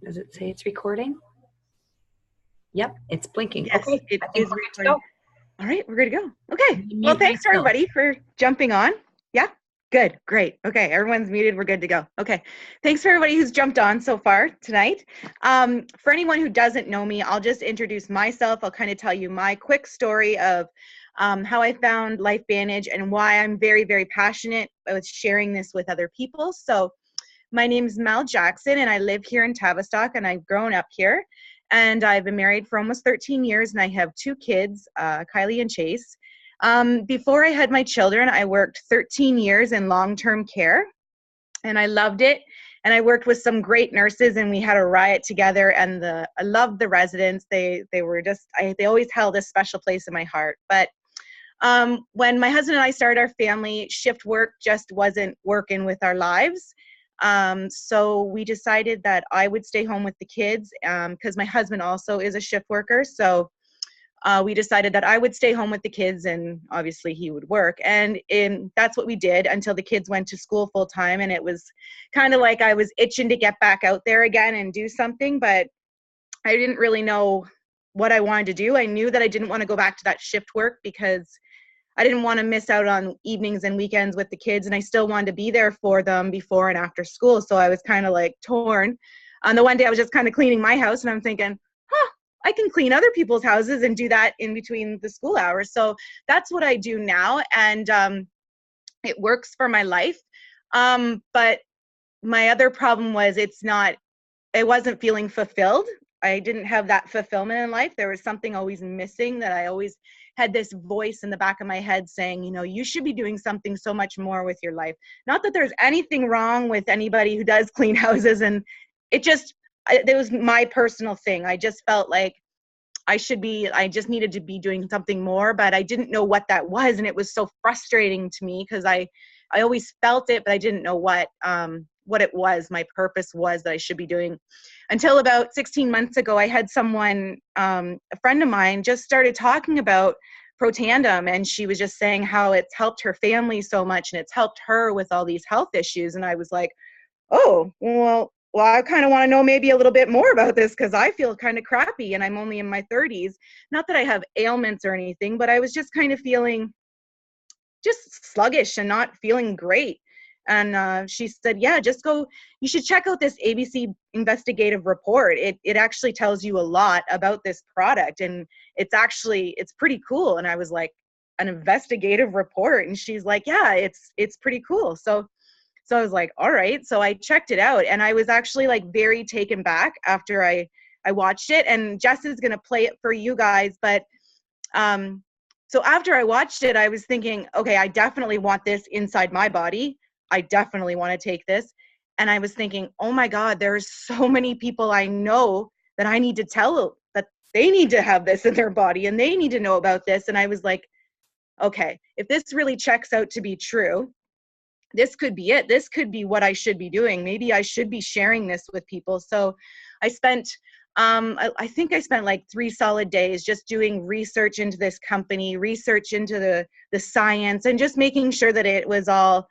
Does it say it's recording? Yep, it's blinking. Yes, Okay, it I think is we're good to recording. go. All right, we're good to go. Okay. Well, Mute thanks for myself. everybody for jumping on. Yeah. Good. Great. Okay. Everyone's muted. We're good to go. Okay. Thanks for everybody who's jumped on so far tonight. For anyone who doesn't know me, I'll just introduce myself. I'll kind of tell you my quick story of how I found LifeVantage and why I'm very, very passionate with sharing this with other people. So my name is Mel Jackson, and I live here in Tavistock, and I've grown up here. And I've been married for almost 13 years, and I have two kids, Kylie and Chase. Before I had my children, I worked 13 years in long-term care, and I loved it. And I worked with some great nurses, and we had a riot together. And I loved the residents. They were just they always held a special place in my heart. But when my husband and I started our family, shift work just wasn't working with our lives. So we decided that I would stay home with the kids because my husband also is a shift worker. So we decided that I would stay home with the kids and obviously he would work. And that's what we did until the kids went to school full time. And it was kind of like I was itching to get back out there again and do something, but I didn't really know what I wanted to do. I knew that I didn't want to go back to that shift work because I didn't want to miss out on evenings and weekends with the kids, and I still wanted to be there for them before and after school. So I was kind of like torn. On the one day I was just kind of cleaning my house, and I'm thinking, I can clean other people's houses and do that in between the school hours. So that's what I do now, and it works for my life. But my other problem was I wasn't feeling fulfilled. I didn't have that fulfillment in life. There was something always missing, that I always had this voice in the back of my head saying, you should be doing something so much more with your life. Not that there's anything wrong with anybody who does clean houses. And it was my personal thing. I just felt like I just needed to be doing something more, but I didn't know what that was. And it was so frustrating to me because I always felt it, but I didn't know what it was, my purpose was that I should be doing. Until about 16 months ago, I had someone, a friend of mine, just started talking about Protandim, and she was just saying how it's helped her family so much and it's helped her with all these health issues. And I was like, oh, well, I kind of want to know maybe a little bit more about this because I feel kind of crappy and I'm only in my 30s. Not that I have ailments or anything, but I was just kind of feeling just sluggish and not feeling great. And she said, yeah, you should check out this ABC investigative report. It actually tells you a lot about this product, and it's pretty cool. And I was like, an investigative report? And she's like, yeah, it's pretty cool. So I was like, all right. So I checked it out, and I was actually like very taken back after I watched it. And Jess is going to play it for you guys. But so after I watched it, I was thinking, okay, I definitely want this inside my body. I definitely want to take this. And I was thinking, oh my God, there's so many people I know that I need to tell that they need to have this in their body and they need to know about this. And I was like, okay, if this really checks out to be true, this could be it. This could be what I should be doing. Maybe I should be sharing this with people. So I spent, I think I spent like 3 solid days just doing research into this company, research into the science, and just making sure that it was all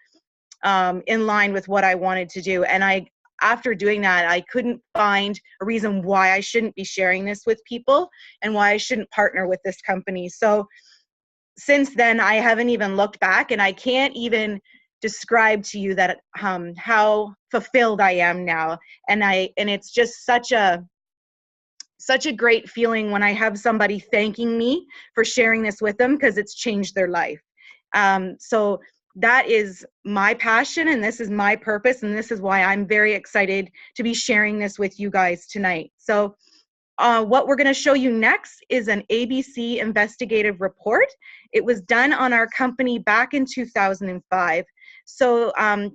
in line with what I wanted to do. And after doing that, I couldn't find a reason why I shouldn't be sharing this with people and why I shouldn't partner with this company. So since then, I haven't even looked back, and I can't even describe to you that how fulfilled I am now. And it's just such a great feeling when I have somebody thanking me for sharing this with them because it's changed their life. So that is my passion, and this is my purpose, and this is why I'm very excited to be sharing this with you guys tonight. So what we're going to show you next is an ABC investigative report. It was done on our company back in 2005. So an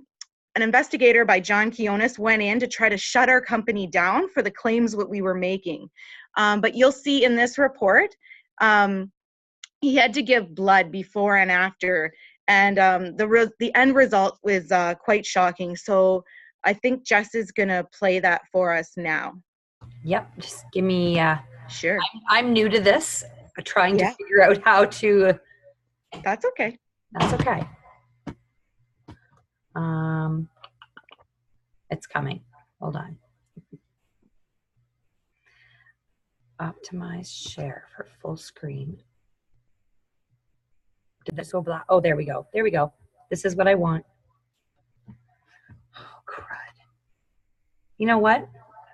investigator by John Kionis went in to try to shut our company down for the claims that we were making. But you'll see in this report, he had to give blood before and after. And the end result was quite shocking. So I think Jess is going to play that for us now. Yep, just give me, Sure. I'm new to this, trying to Yeah. figure out how to, That's okay. that's okay. It's coming, hold on. Optimize share for full screen. Did this go black? Oh, there we go. There we go. This is what I want. Oh, crud. You know what?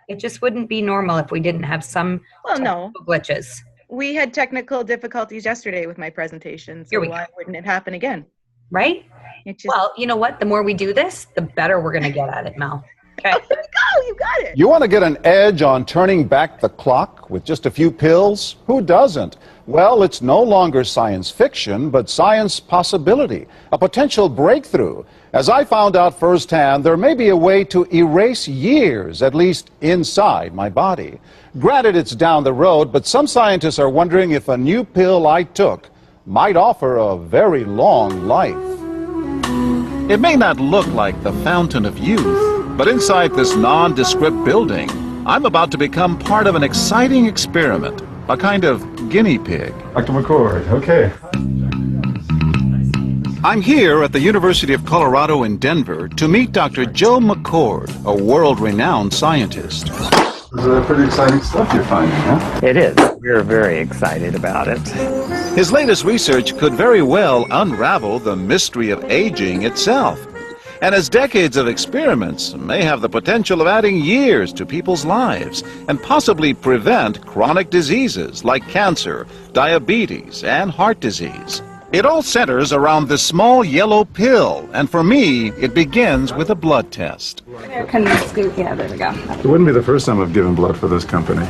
It just wouldn't be normal if we didn't have some Well, no. glitches. We had technical difficulties yesterday with my presentation, so why wouldn't it happen again? Right? It just, Well, you know what? The more we do this, the better we're going to get at it, Mel. Okay. there we go. You got it. You want to get an edge on turning back the clock with just a few pills? Who doesn't? Well, it's no longer science fiction, but science possibility, a potential breakthrough. As I found out firsthand, there may be a way to erase years, at least inside my body. Granted, it's down the road, but some scientists are wondering if a new pill I took might offer a very long life. It may not look like the fountain of youth, but inside this nondescript building, I'm about to become part of an exciting experiment, a kind of guinea pig. Dr. McCord, okay. I'm here at the University of Colorado in Denver to meet Dr. Joe McCord, a world-renowned scientist. This is pretty exciting stuff you're finding, huh? It is. We're very excited about it. His latest research could very well unravel the mystery of aging itself. And his decades of experiments may have the potential of adding years to people's lives and possibly prevent chronic diseases like cancer, diabetes, and heart disease. It all centers around this small yellow pill, and for me, it begins with a blood test. Yeah, there we go. It wouldn't be the first time I've given blood for this company.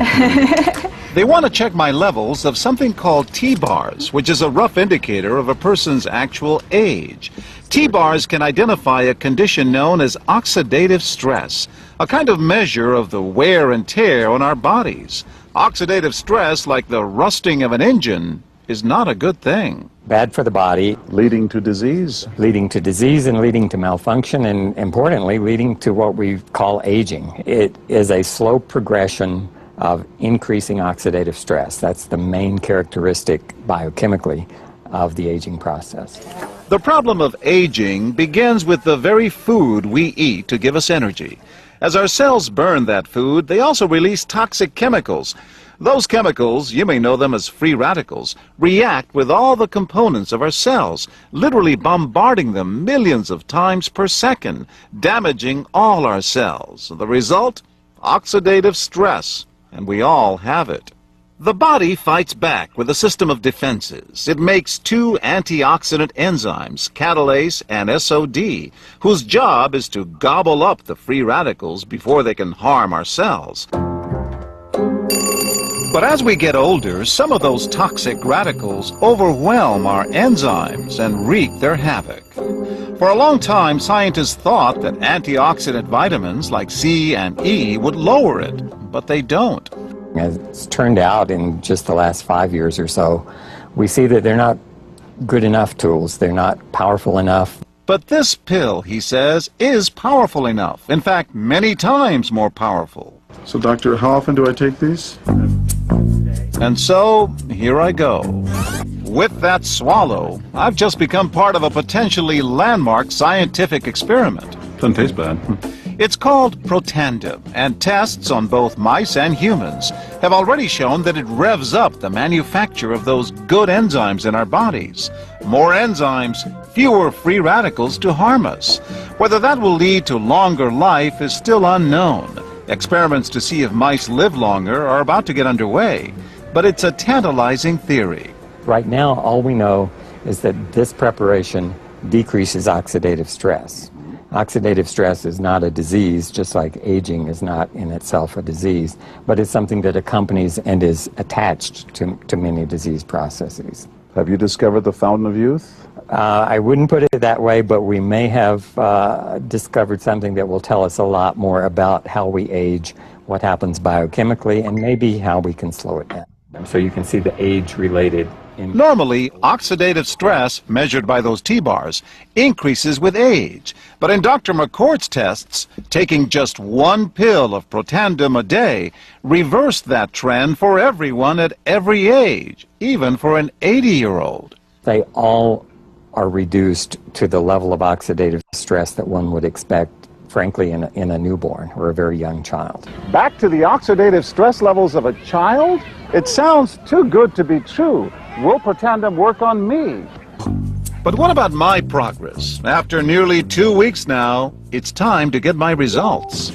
They want to check my levels of something called T-bars, which is a rough indicator of a person's actual age. T-bars can identify a condition known as oxidative stress, a kind of measure of the wear and tear on our bodies. Oxidative stress, like the rusting of an engine, is not a good thing. Bad for the body, Leading to disease. leading to disease and leading to malfunction, and importantly, leading to what we call aging. It is a slow progression of increasing oxidative stress. That's the main characteristic biochemically of the aging process. The problem of aging begins with the very food we eat to give us energy. As our cells burn that food, they also release toxic chemicals. Those chemicals, you may know them as free radicals, react with all the components of our cells, literally bombarding them millions of times per second, damaging all our cells. The result? Oxidative stress, and we all have it. The body fights back with a system of defenses. It makes two antioxidant enzymes, catalase and SOD, whose job is to gobble up the free radicals before they can harm our cells. But as we get older, some of those toxic radicals overwhelm our enzymes and wreak their havoc. For a long time, scientists thought that antioxidant vitamins like C and E would lower it, but they don't. As it's turned out in just the last 5 years or so, we see that they're not good enough tools. They're not powerful enough. But this pill, he says, is powerful enough. In fact, many times more powerful. So, doctor, how often do I take these? And so, here I go. With that swallow, I've just become part of a potentially landmark scientific experiment. Doesn't taste bad. It's called Protandim, and tests on both mice and humans have already shown that it revs up the manufacture of those good enzymes in our bodies. More enzymes, fewer free radicals to harm us. Whether that will lead to longer life is still unknown. Experiments to see if mice live longer are about to get underway, but it's a tantalizing theory. Right now, all we know is that this preparation decreases oxidative stress. Oxidative stress is not a disease, just like aging is not in itself a disease, but it's something that accompanies and is attached to many disease processes. Have you discovered the fountain of youth? I wouldn't put it that way, but we may have discovered something that will tell us a lot more about how we age, what happens biochemically, and maybe how we can slow it down. So you can see the age-related. Normally, oxidative stress, measured by those T-bars, increases with age. But in Dr. McCord's tests, taking just one pill of Protandim a day reversed that trend for everyone at every age, even for an 80-year-old. They all are reduced to the level of oxidative stress that one would expect, frankly, in a newborn or a very young child. Back to the oxidative stress levels of a child? It sounds too good to be true. Will Protandim work on me? But what about my progress? After nearly 2 weeks now, it's time to get my results.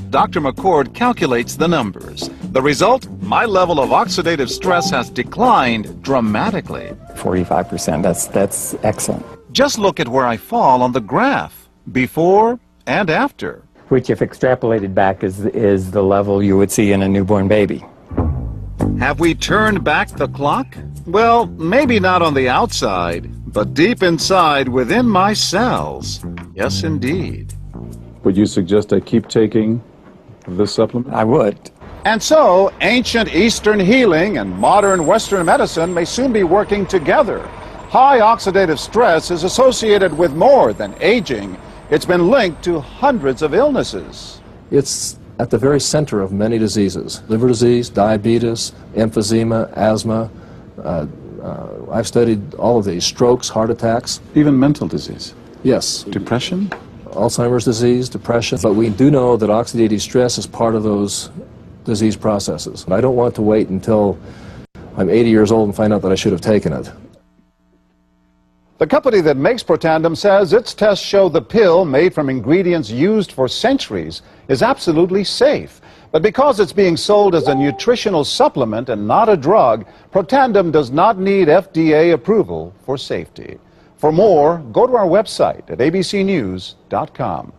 Dr. McCord calculates the numbers. The result? My level of oxidative stress has declined dramatically. 45%, that's excellent. Just look at where I fall on the graph, before and after. Which, if extrapolated back, is the level you would see in a newborn baby. Have we turned back the clock? Well, maybe not on the outside, but deep inside within my cells. Yes, indeed. Would you suggest I keep taking this supplement? I would. And so, ancient Eastern healing and modern Western medicine may soon be working together. High oxidative stress is associated with more than aging. It's been linked to hundreds of illnesses. It's at the very center of many diseases: liver disease, diabetes, emphysema, asthma. I've studied all of these: strokes, heart attacks. Even mental disease? Yes, Depression? Alzheimer's disease, depression. But we do know that oxidative stress is part of those disease processes. I don't want to wait until I'm 80 years old and find out that I should have taken it. The company that makes Protandim says its tests show the pill, made from ingredients used for centuries, is absolutely safe. But because it's being sold as a nutritional supplement and not a drug, Protandim does not need FDA approval for safety. For more, go to our website at abcnews.com.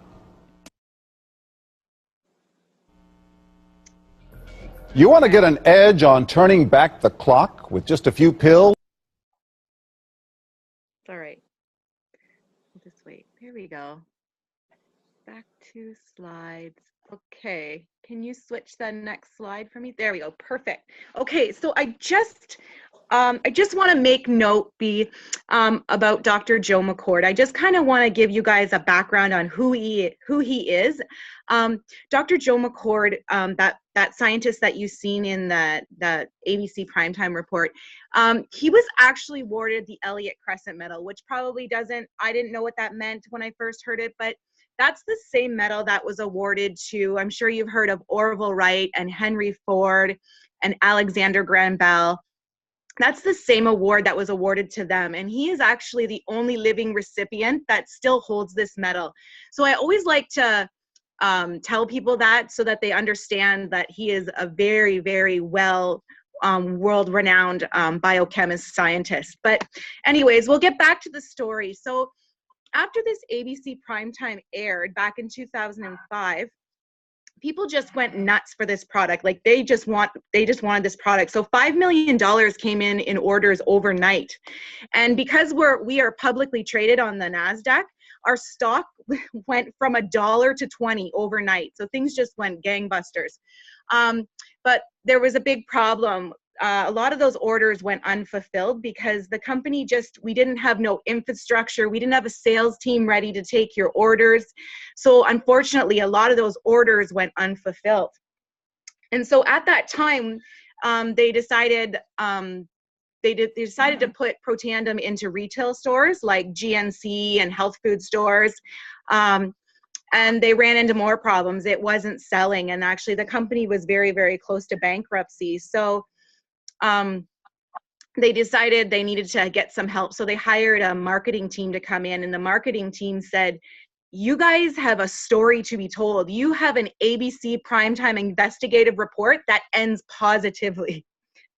You want to get an edge on turning back the clock with just a few pills? All right. We'll just wait. Here we go. Back to slides. Okay. Can you switch the next slide for me? There we go. Perfect. Okay. So I just want to make note about Dr. Joe McCord. I just kind of want to give you guys a background on who he is. Dr. Joe McCord, that scientist that you've seen in the ABC Primetime Report, he was actually awarded the Elliott Crescent Medal, which probably I didn't know what that meant when I first heard it, but that's the same medal that was awarded to, I'm sure you've heard of Orville Wright and Henry Ford and Alexander Graham Bell. That's the same award that was awarded to them. And he is actually the only living recipient that still holds this medal. So I always like to tell people that so that they understand that he is a very, very well world-renowned biochemist scientist. But anyways, we'll get back to the story. So after this ABC Primetime aired back in 2005, people just went nuts for this product. Like they just wanted this product. So $5 million came in orders overnight. And because we are publicly traded on the NASDAQ, our stock went from $1 to 20 overnight. So things just went gangbusters. But there was a big problem. A lot of those orders went unfulfilled because the company we didn't have no infrastructure. We didn't have a sales team ready to take your orders. So unfortunately, a lot of those orders went unfulfilled. And so at that time, they decided to put Protandim into retail stores like GNC and health food stores. And they ran into more problems. It wasn't selling. And actually, the company was very, very close to bankruptcy. So they decided they needed to get some help. So they hired a marketing team to come in, and the marketing team said, you guys have a story to be told. You have an ABC Primetime investigative report that ends positively.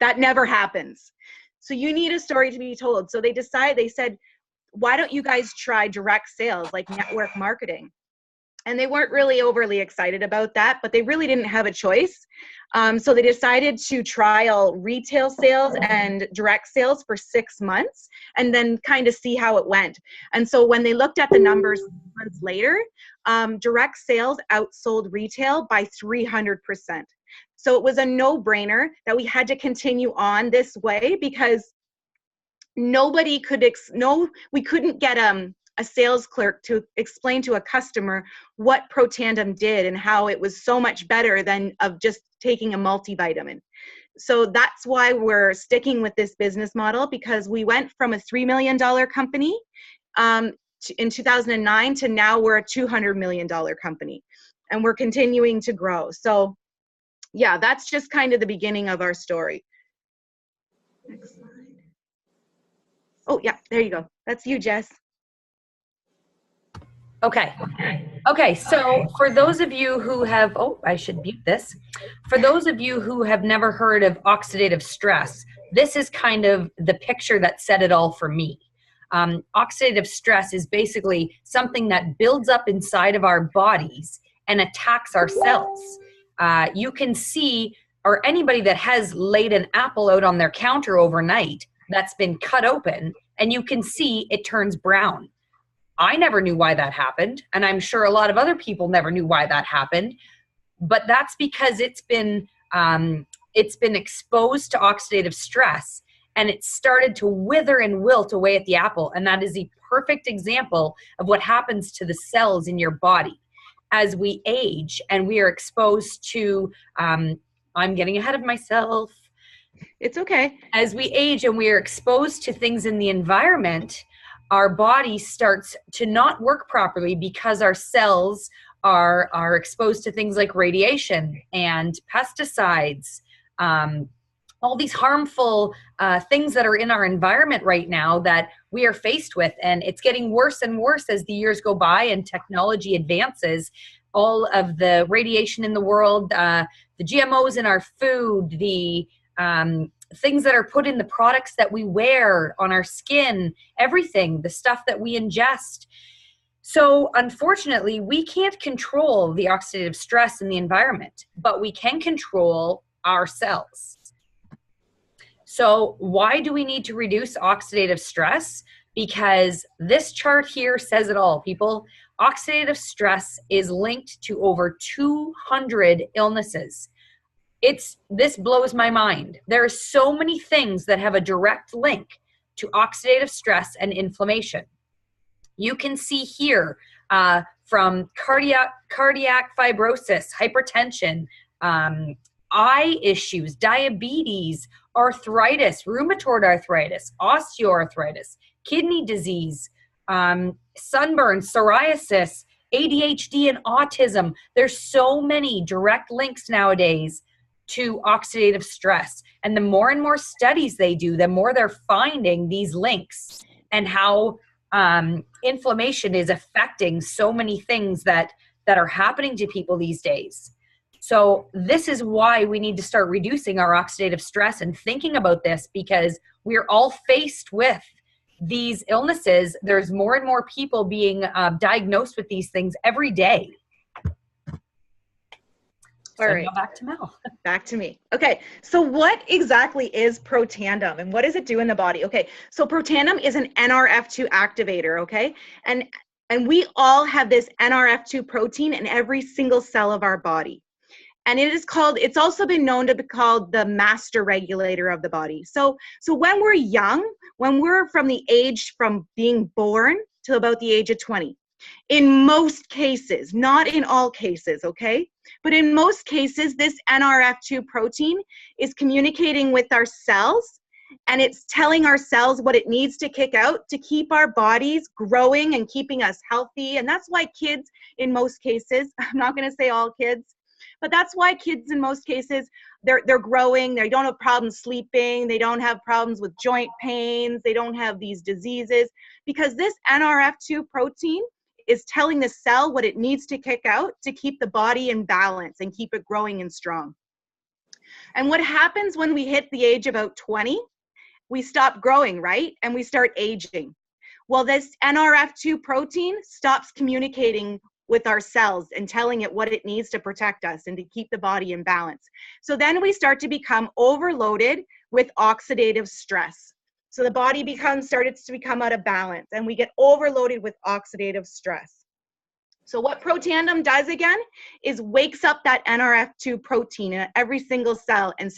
That never happens. So you need a story to be told. So they said, why don't you guys try direct sales, like network marketing? And they weren't really overly excited about that, but they really didn't have a choice. So they decided to trial retail sales and direct sales for 6 months and then kind of see how it went. And so when they looked at the numbers months later, direct sales outsold retail by 300%. So it was a no-brainer that we had to continue on this way because we couldn't get a sales clerk to explain to a customer what Protandim did and how it was so much better than of just taking a multivitamin. So that's why we're sticking with this business model, because we went from a $3 million company in 2009 to now we're a $200 million company, and we're continuing to grow. So yeah, that's just kind of the beginning of our story. Next slide. Oh, yeah, there you go. That's you, Jess. Okay. Okay, so for those of you who have, oh, I should mute this. For those of you who have never heard of oxidative stress, this is kind of the picture that said it all for me. Oxidative stress is basically something that builds up inside of our bodies and attacks our cells. You can see, or anybody that has laid an apple out on their counter overnight that's been cut open, and you can see it turns brown. I never knew why that happened, and I'm sure a lot of other people never knew why that happened, but that's because it's been exposed to oxidative stress, and it started to wither and wilt away at the apple, and that is a perfect example of what happens to the cells in your body. As we age and we are exposed to, I'm getting ahead of myself. It's okay. As we age and we are exposed to things in the environment, our body starts to not work properly because our cells are exposed to things like radiation and pesticides, all these harmful things that are in our environment right now that we are faced with. And it's getting worse and worse as the years go by and technology advances. All of the radiation in the world, the GMOs in our food, the things that are put in the products that we wear on our skin, everything, the stuff that we ingest. So unfortunately, we can't control the oxidative stress in the environment, but we can control our cells. So why do we need to reduce oxidative stress? Because this chart here says it all, people. Oxidative stress is linked to over 200 illnesses. This blows my mind. There are so many things that have a direct link to oxidative stress and inflammation. You can see here from cardiac fibrosis, hypertension, eye issues, diabetes, arthritis, rheumatoid arthritis, osteoarthritis, kidney disease, sunburn, psoriasis, ADHD, and autism. There's so many direct links nowadays to oxidative stress. And the more and more studies they do, the more they're finding these links and how inflammation is affecting so many things that are happening to people these days. So this is why we need to start reducing our oxidative stress and thinking about this, because we're all faced with these illnesses. There's more and more people being diagnosed with these things every day. All So right. now back to Mel. Back to me. Okay, so what exactly is Protandim and what does it do in the body? Okay, so Protandim is an NRF2 activator, okay? And we all have this NRF2 protein in every single cell of our body. And it's also been known to be called the master regulator of the body. So when we're young, when we're from being born to about the age of 20, in most cases, not in all cases, okay? But in most cases, this NRF2 protein is communicating with our cells, and it's telling our cells what it needs to kick out to keep our bodies growing and keeping us healthy. And that's why kids, in most cases, I'm not going to say all kids, but that's why kids in most cases, they're growing, they don't have problems sleeping, they don't have problems with joint pains, they don't have these diseases, because this NRF2 protein is telling the cell what it needs to kick out to keep the body in balance and keep it growing and strong. And what happens when we hit the age of about 20? We stop growing, right? And we start aging. Well, this NRF2 protein stops communicating with our cells and telling it what it needs to protect us and to keep the body in balance. So then we start to become overloaded with oxidative stress. So the body starts to become out of balance and we get overloaded with oxidative stress. So what Protandim does again is wakes up that NRF2 protein in every single cell and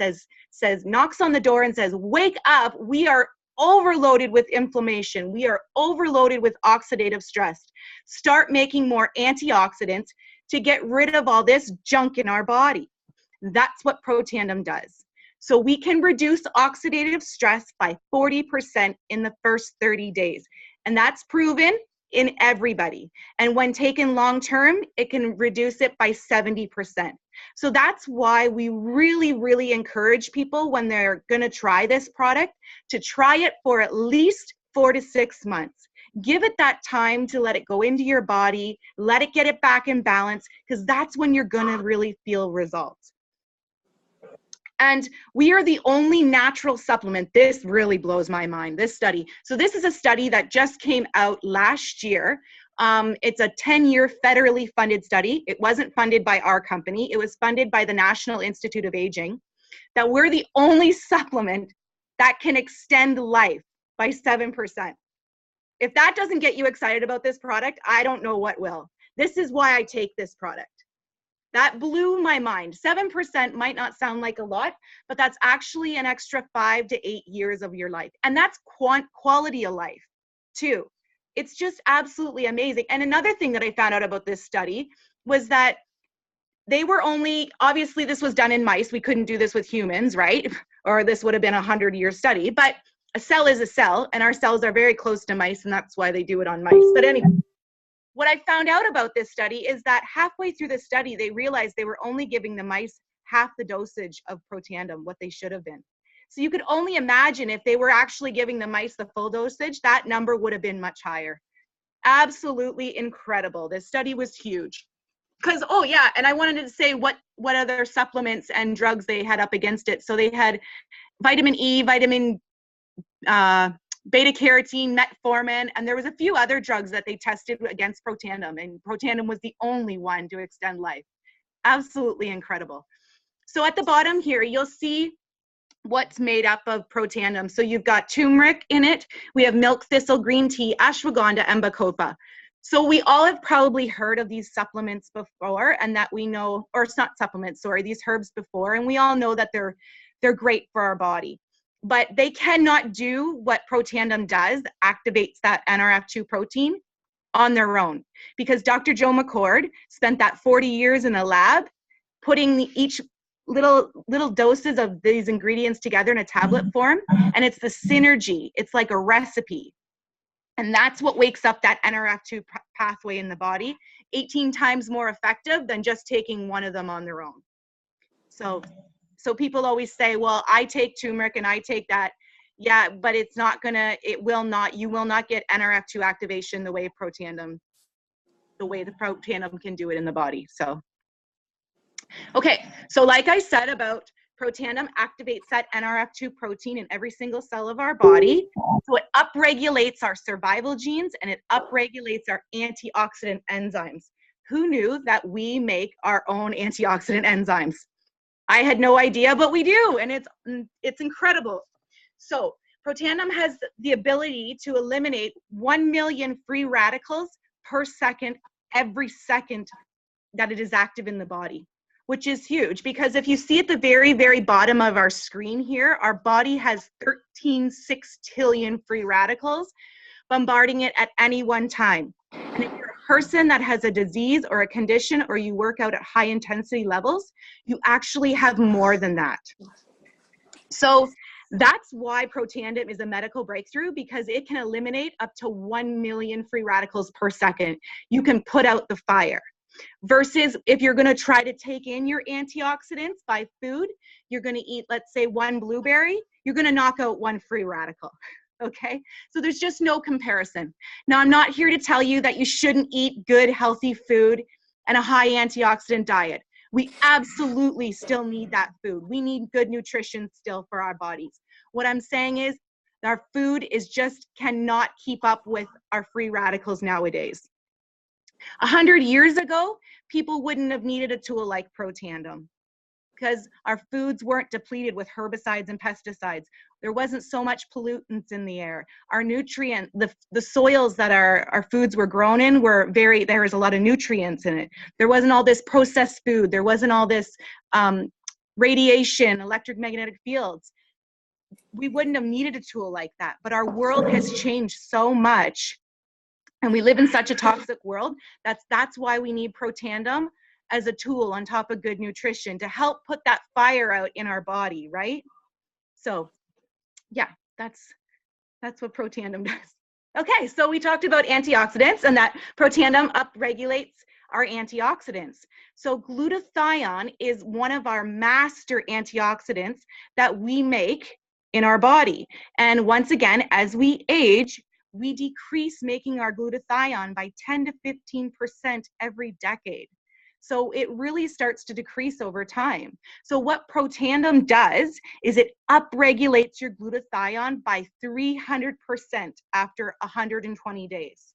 knocks on the door and says, wake up, we are overloaded with inflammation. We are overloaded with oxidative stress. Start making more antioxidants to get rid of all this junk in our body. That's what Protandim does. So we can reduce oxidative stress by 40% in the first 30 days. And that's proven in everybody. And when taken long term, it can reduce it by 70%. So that's why we really, really encourage people when they're going to try this product to try it for at least 4 to 6 months. Give it that time to let it go into your body, let it get it back in balance, because that's when you're going to really feel results. And we are the only natural supplement. This really blows my mind, this study. So this is a study that just came out last year. It's a 10-year federally funded study. It wasn't funded by our company. It was funded by the National Institute of Aging, that we're the only supplement that can extend life by 7%. If that doesn't get you excited about this product, I don't know what will. This is why I take this product. That blew my mind. 7% might not sound like a lot, but that's actually an extra 5 to 8 years of your life. And that's quality of life too. It's just absolutely amazing. And another thing that I found out about this study was that they were only, obviously this was done in mice. We couldn't do this with humans, right? Or this would have been a 100-year study, but a cell is a cell, and our cells are very close to mice, and that's why they do it on mice. But anyway, what I found out about this study is that halfway through the study, they realized they were only giving the mice half the dosage of Protandim, what they should have been. So you could only imagine if they were actually giving the mice the full dosage, that number would have been much higher. Absolutely incredible. This study was huge. Because, oh yeah, and I wanted to say what other supplements and drugs they had up against it. So they had vitamin E, vitamin beta carotene, metformin, and there was a few other drugs that they tested against Protandim, and Protandim was the only one to extend life. Absolutely incredible. So at the bottom here, you'll see what's made up of Protandim. So you've got turmeric in it, we have milk thistle, green tea, ashwagandha, and bacopa. So we all have probably heard of these supplements before, and that we know, or it's not supplements, sorry, these herbs before, and we all know that they're great for our body. But they cannot do what Protandim does, activates that NRF2 protein on their own. Because Dr. Joe McCord spent that 40 years in a lab putting each little doses of these ingredients together in a tablet form, and it's the synergy. It's like a recipe. And that's what wakes up that NRF2 pathway in the body, 18 times more effective than just taking one of them on their own. So people always say, well, I take turmeric and I take that. Yeah, but it's not gonna, you will not get NRF2 activation the way the Protandim can do it in the body. So, okay, so like I said about Protandim activates that NRF2 protein in every single cell of our body. So it upregulates our survival genes and it upregulates our antioxidant enzymes. Who knew that we make our own antioxidant enzymes? I had no idea, but we do, and it's incredible. So Protandim has the ability to eliminate 1 million free radicals per second, every second that it is active in the body, which is huge, because if you see at the very, very bottom of our screen here, our body has 13 sextillion free radicals bombarding it at any one time. And if you're a person that has a disease or a condition, or you work out at high intensity levels, you actually have more than that. So that's why Protandim is a medical breakthrough, because it can eliminate up to 1 million free radicals per second. You can put out the fire. Versus if you're going to try to take in your antioxidants by food, you're going to eat, let's say, 1 blueberry, you're going to knock out 1 free radical. Okay, so there's just no comparison. Now, I'm not here to tell you that you shouldn't eat good, healthy food and a high antioxidant diet. We absolutely still need that food. We need good nutrition still for our bodies. What I'm saying is our food is just cannot keep up with our free radicals nowadays. 100 years ago, people wouldn't have needed a tool like Protandim because our foods weren't depleted with herbicides and pesticides. There wasn't so much pollutants in the air. Our nutrient, the soils that our foods were grown in were there was a lot of nutrients in it. There wasn't all this processed food. There wasn't all this radiation, electromagnetic fields. We wouldn't have needed a tool like that, but our world has changed so much. And we live in such a toxic world. That's why we need Protandim as a tool on top of good nutrition to help put that fire out in our body, right? So yeah, that's what Protandim does. Okay, so we talked about antioxidants and that Protandim upregulates our antioxidants. So glutathione is one of our master antioxidants that we make in our body. And once again, as we age, we decrease making our glutathione by 10 to 15% every decade. So it really starts to decrease over time. So what Protandim does is it upregulates your glutathione by 300% after 120 days.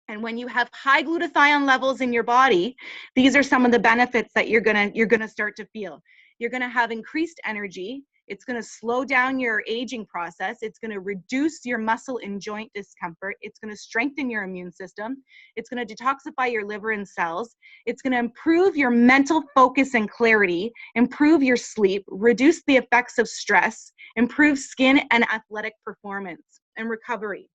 And when you have high glutathione levels in your body, these are some of the benefits that you're gonna start to feel. You're gonna have increased energy. It's going to slow down your aging process. It's going to reduce your muscle and joint discomfort. It's going to strengthen your immune system. It's going to detoxify your liver and cells. It's going to improve your mental focus and clarity, improve your sleep, reduce the effects of stress, improve skin and athletic performance and recovery.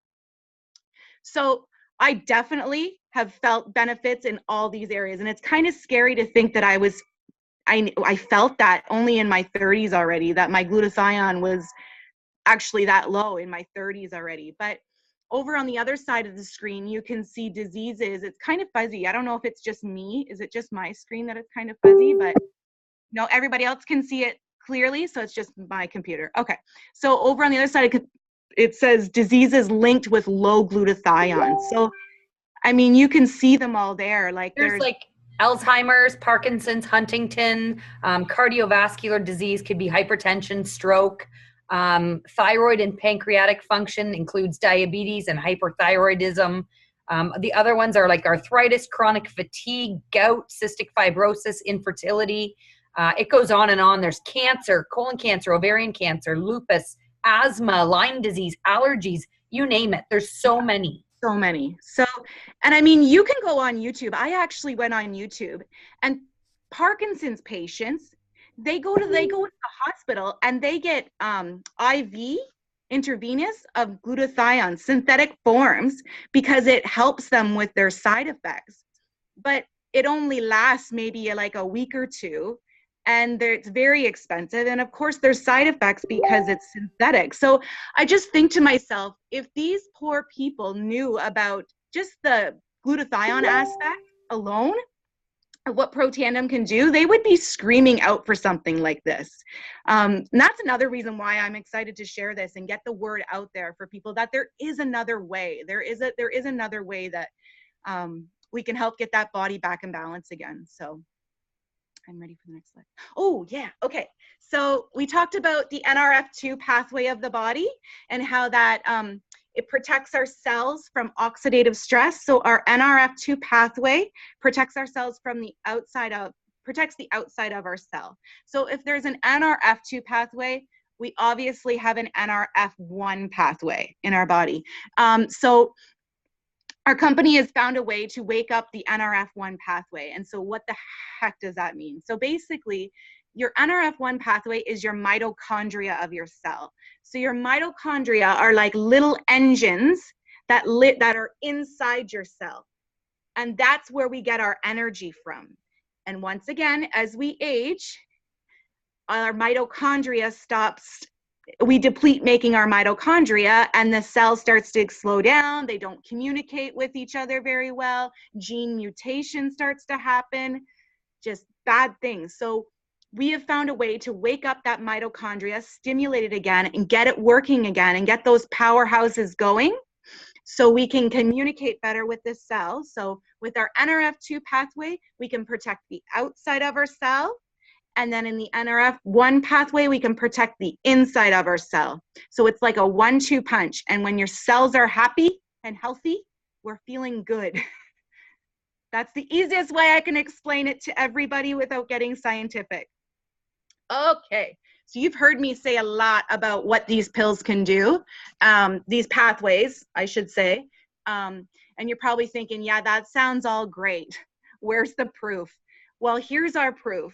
So I definitely have felt benefits in all these areas. And it's kind of scary to think that I felt that only in my 30s already, that my glutathione was actually that low in my 30s already. But over on the other side of the screen, you can see diseases. It's kind of fuzzy. I don't know if it's just me. Is it just my screen that it's kind of fuzzy? But no, everybody else can see it clearly. So it's just my computer. Okay. So over on the other side, it says diseases linked with low glutathione. So, I mean, you can see them all there. Like there's like Alzheimer's, Parkinson's, Huntington, cardiovascular disease could be hypertension, stroke, thyroid and pancreatic function includes diabetes and hyperthyroidism. The other ones are like arthritis, chronic fatigue, gout, cystic fibrosis, infertility. It goes on and on. There's cancer, colon cancer, ovarian cancer, lupus, asthma, Lyme disease, allergies, you name it. There's so many. So many. So, and I mean, you can go on YouTube. I actually went on YouTube, and Parkinson's patients, they go to the hospital and they get IV intravenous of glutathione, synthetic forms, because it helps them with their side effects. But it only lasts maybe like a week or two. And it's very expensive. And of course, there's side effects because it's synthetic. So I just think to myself, if these poor people knew about just the glutathione aspect alone, what Protandim can do, they would be screaming out for something like this. And that's another reason why I'm excited to share this and get the word out there for people that there is another way. There is another way that we can help get that body back in balance again. So I'm ready for the next slide. Oh, yeah. Okay. So we talked about the NRF2 pathway of the body and how that it protects our cells from oxidative stress. So our NRF2 pathway protects our cells from the outside of, protects the outside of our cell. So if there's an NRF2 pathway, we obviously have an NRF1 pathway in our body. So our company has found a way to wake up the NRF1 pathway. And so what the heck does that mean? So basically, your NRF1 pathway is your mitochondria of your cell. So your mitochondria are like little engines that are inside your cell. And that's where we get our energy from. And once again, as we age, our mitochondria stops, we deplete making our mitochondria, and the cell starts to slow down. They don't communicate with each other very well. Gene mutation starts to happen, just bad things. So we have found a way to wake up that mitochondria, stimulate it again, and get it working again, and get those powerhouses going so we can communicate better with the cell. So with our NRF2 pathway, we can protect the outside of our cell. And then in the NRF1 pathway, we can protect the inside of our cell. So it's like a 1-2 punch. And when your cells are happy and healthy, we're feeling good. That's the easiest way I can explain it to everybody without getting scientific. Okay, so you've heard me say a lot about what these pills can do, these pathways, I should say. And you're probably thinking, yeah, that sounds all great. Where's the proof? Well, here's our proof.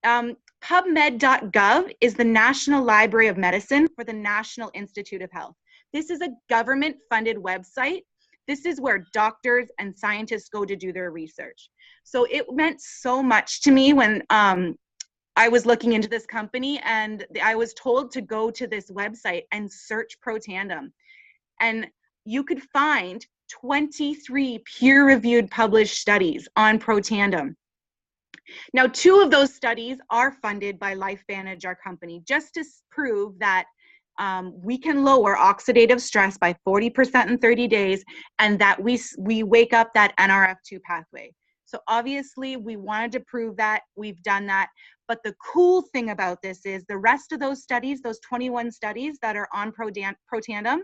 PubMed.gov is the National Library of Medicine for the National Institute of Health. This is a government-funded website. This is where doctors and scientists go to do their research. So it meant so much to me when I was looking into this company and I was told to go to this website and search Protandim. And you could find 23 peer-reviewed published studies on Protandim. Now, 2 of those studies are funded by LifeVantage, our company, just to prove that we can lower oxidative stress by 40% in 30 days, and that we wake up that NRF2 pathway. So obviously we wanted to prove that. We've done that. But the cool thing about this is the rest of those studies, those 21 studies that are on Protandim,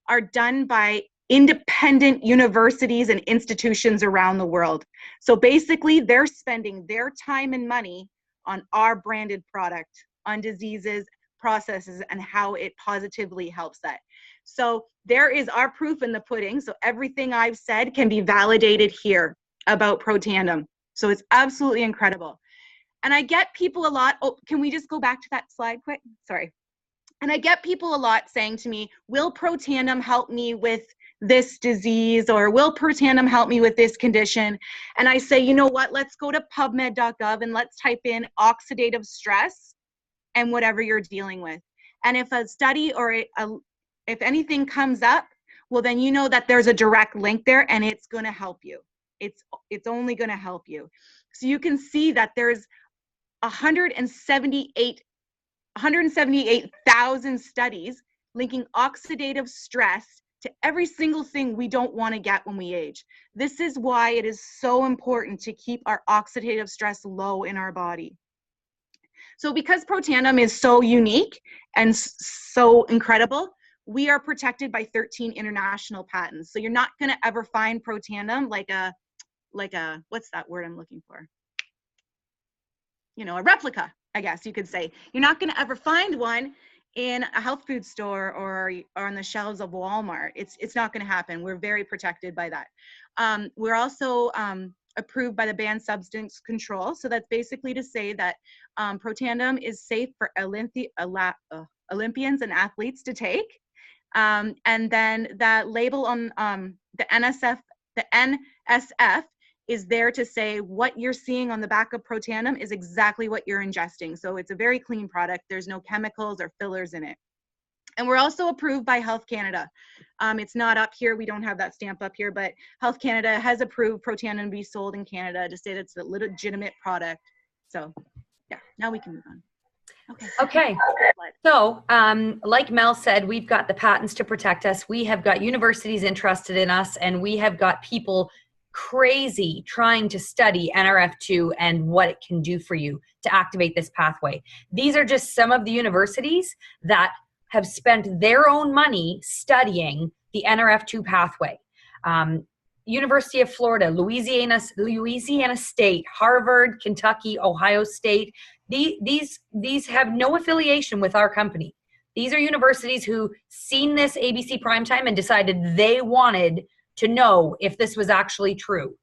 are done by independent universities and institutions around the world. So basically they're spending their time and money on our branded product, on diseases, processes, and how it positively helps that. So there is our proof in the pudding. So everything I've said can be validated here about Protandim. So it's absolutely incredible. And I get people a lot, oh, can we just go back to that slide quick? Sorry. And I get people a lot saying to me, will Protandim help me with this disease, or will Protandim help me with this condition? And I say, you know what, let's go to pubmed.gov and let's type in oxidative stress and whatever you're dealing with. And if a study or if anything comes up, well, then you know that there's a direct link there and it's going to help you. It's only going to help you. So you can see that there's 178,000 studies linking oxidative stress to every single thing we don't want to get when we age. This is why it is so important to keep our oxidative stress low in our body. So because Protandim is so unique and so incredible, we are protected by 13 international patents. So you're not going to ever find Protandim like a, what's that word I'm looking for? You know, a replica, I guess you could say. You're not going to ever find one in a health food store or on the shelves of Walmart. It's not going to happen. We're very protected by that. We're also approved by the Banned Substance Control. So that's basically to say that Protandim is safe for Olympians and athletes to take. And then that label on the NSF is there to say what you're seeing on the back of Protandim is exactly what you're ingesting. So it's a very clean product. There's no chemicals or fillers in it. And we're also approved by Health Canada. It's not up here. We don't have that stamp up here, but Health Canada has approved Protandim to be sold in Canada to say that it's a legitimate product. So yeah, now we can move on. Okay. So like Mel said, we've got the patents to protect us. We have got universities interested in us, and we have got people crazy trying to study NRF2 and what it can do for you to activate this pathway. These are just some of the universities that have spent their own money studying the NRF2 pathway. University of Florida, Louisiana State, Harvard, Kentucky, Ohio State. These have no affiliation with our company. These are universities who seen this ABC Primetime and decided they wanted to know if this was actually true.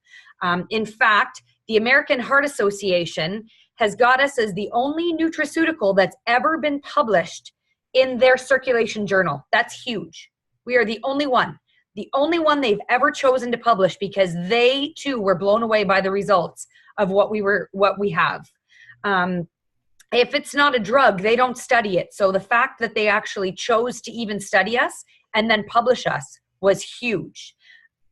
In fact, the American Heart Association has got us as the only nutraceutical that's ever been published in their circulation journal. That's huge. We are the only one they've ever chosen to publish, because they too were blown away by the results of what we have. If it's not a drug, they don't study it. So the fact that they actually chose to even study us and then publish us was huge.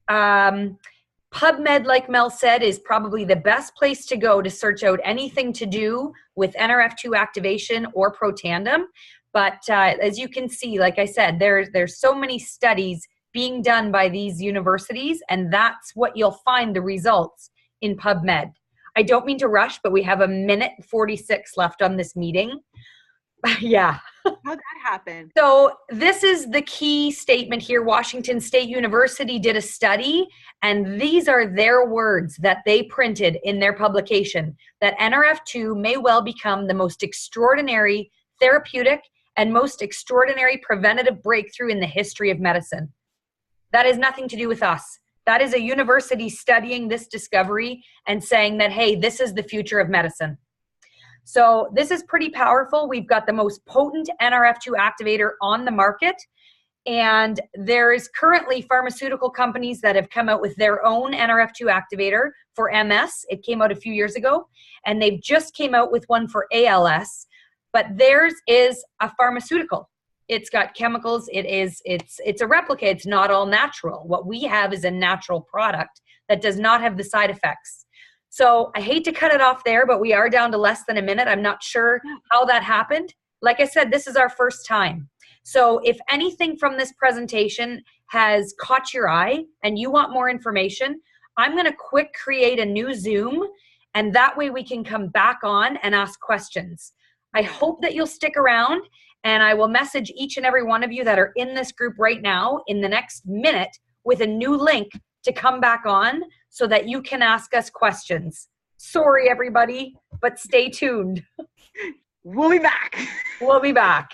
PubMed, like Mel said, is probably the best place to go to search out anything to do with NRF2 activation or Protandim. But as you can see, like I said, there's so many studies being done by these universities, and that's what you'll find the results in PubMed. I don't mean to rush, but we have 1:46 left on this meeting. Yeah. How'd that happen? So this is the key statement here. Washington State University did a study, and these are their words that they printed in their publication, that NRF2 may well become the most extraordinary therapeutic and most extraordinary preventative breakthrough in the history of medicine. That has nothing to do with us. That is a university studying this discovery and saying that, hey, this is the future of medicine. So this is pretty powerful. We've got the most potent NRF2 activator on the market. And there is currently pharmaceutical companies that have come out with their own NRF2 activator for MS. It came out a few years ago. And they've just came out with one for ALS. But theirs is a pharmaceutical. It's got chemicals. It's a replica. It's not all natural. What we have is a natural product that does not have the side effects. So I hate to cut it off there, but we are down to less than a minute. I'm not sure how that happened. Like I said, this is our first time. So if anything from this presentation has caught your eye and you want more information, I'm going to quick create a new Zoom, and that way we can come back on and ask questions. I hope that you'll stick around, and I will message each and every one of you that are in this group right now in the next minute with a new link to come back on so that you can ask us questions. Sorry, everybody, but stay tuned. We'll be back. We'll be back.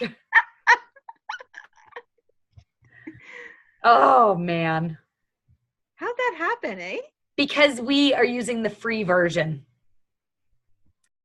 Oh, man. How'd that happen, eh? Because we are using the free version.